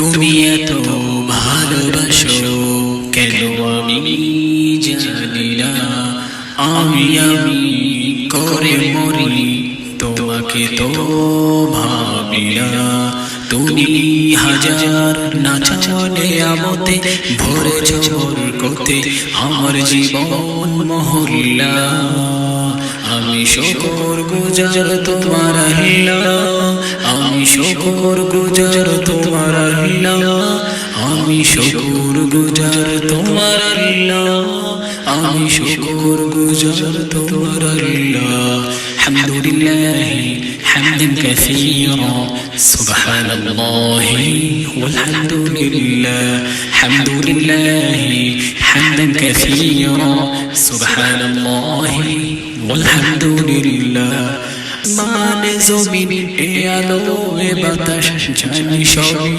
তুমি এত ভালোবাসো কেন আমি জানি না, আমি করে মরি তোমাকে তো ভাবি না। তুমি হাজার না চাওয়ালে আমতে ভরেছ বরকতে আমার জীবন মহল্লা। আমি শুকর গুজার তোমার আল্লাহ, আমি শুকর গুজার তোমার আল্লাহ, আমি শুকর গুজার তোমার আল্লাহ, আমি শুকর গুজার তোমার আল্লাহ। হামদুলিল্লাহ হামদান কাসীরা সুবহানাল্লাহি ওয়াল হামদুলিল্লাহ, হামদুলিল্লাহ হামদান কাসীরা সুবহানাল্লাহি ওয়াল হামদুলিল্লাহ। মানে জমিন এ আলো এ বাতাস জানি সবই